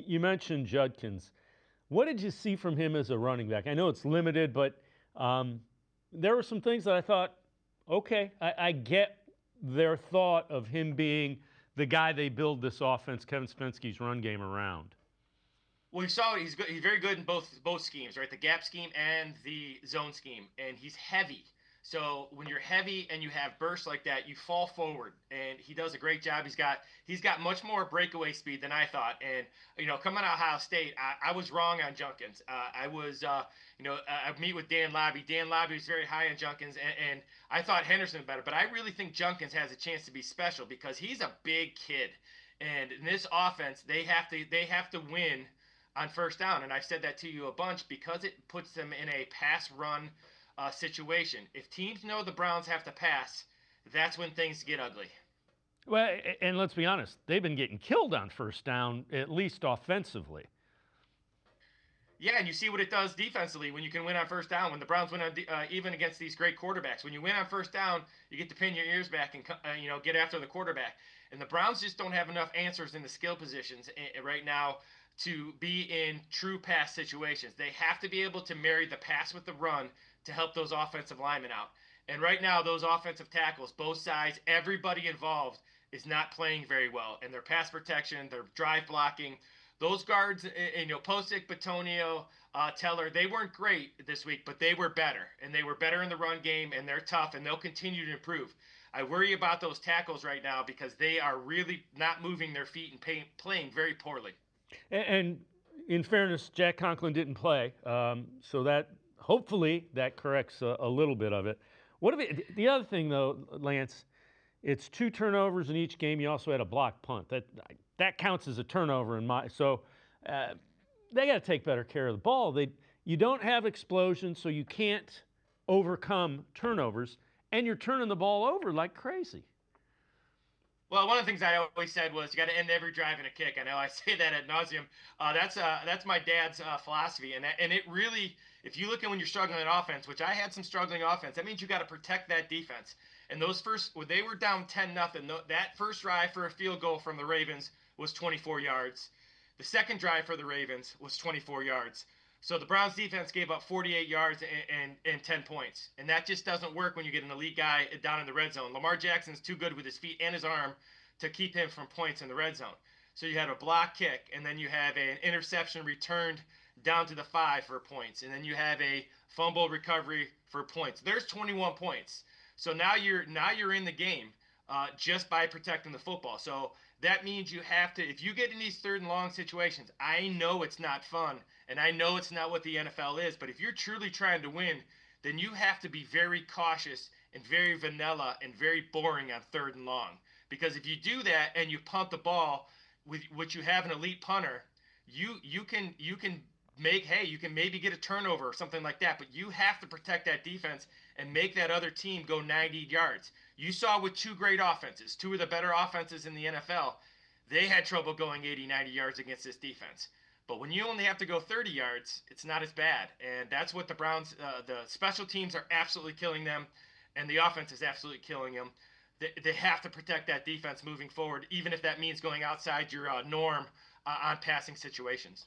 You mentioned Judkins. What did you see from him as a running back? I know it's limited, but there were some things that I thought, okay, I get their thought of him being the guy they build this offense, Kevin Stefanski's run game around. Well, you saw he's good. He's very good in both schemes, right? The gap scheme and the zone scheme, and he's heavy. So when you're heavy and you have bursts like that, you fall forward, and he does a great job. He's got much more breakaway speed than I thought. And coming out of Ohio State, I was wrong on Junkins. I meet with Dan Lobby. Dan Lobby was very high on Junkins, and I thought Henderson was better. But I really think Junkins has a chance to be special because he's a big kid, and in this offense, they have to win on first down. And I've said that to you a bunch because it puts them in a pass run situation. If teams know the Browns have to pass, that's when things get ugly. Well, and let's be honest, they've been getting killed on first down, at least offensively. Yeah, and you see what it does defensively when you can win on first down. When the Browns win on even against these great quarterbacks, when you win on first down, you get to pin your ears back and get after the quarterback. And the Browns just don't have enough answers in the skill positions right now to be in true pass situations. They have to be able to marry the pass with the run to help those offensive linemen out. And right now, those offensive tackles, both sides, everybody involved is not playing very well. And their pass protection, their drive blocking, those guards, Posick, Batonio, Teller, they weren't great this week, but they were better. And they were better in the run game, and they're tough, and they'll continue to improve. I worry about those tackles right now because they are really not moving their feet and playing very poorly. And in fairness, Jack Conklin didn't play, so that hopefully that corrects a little bit of it. The other thing though, Lance? It's 2 turnovers in each game. You also had a blocked punt. That counts as a turnover in my. So they got to take better care of the ball. You don't have explosion, so you can't overcome turnovers, and you're turning the ball over like crazy. Well, one of the things I always said was you got to end every drive in a kick. I know I say that ad nauseum. That's my dad's philosophy, and it really, if you look at when you're struggling in offense, which I had some struggling offense, that means you got to protect that defense. And when they were down 10-0, that first drive for a field goal from the Ravens was 24 yards. The second drive for the Ravens was 24 yards. So the Browns defense gave up 48 yards and 10 points. And that just doesn't work when you get an elite guy down in the red zone. Lamar Jackson's too good with his feet and his arm to keep him from points in the red zone. So you had a block kick, and then you have an interception returned down to the 5 for points. And then you have a fumble recovery for points. There's 21 points. So now you're in the game just by protecting the football. So that means you have to, if you get in these third and long situations, I know it's not fun, and I know it's not what the NFL is, but if you're truly trying to win, then you have to be very cautious and very vanilla and very boring on third and long. Because if you do that and you punt the ball with which you have an elite punter, you can you can maybe get a turnover or something like that, but you have to protect that defense and make that other team go 90 yards. You saw with 2 great offenses, 2 of the better offenses in the NFL, they had trouble going 80, 90 yards against this defense. But when you only have to go 30 yards, it's not as bad. And that's what the Browns, the special teams are absolutely killing them, and the offense is absolutely killing them. They have to protect that defense moving forward, even if that means going outside your norm on passing situations.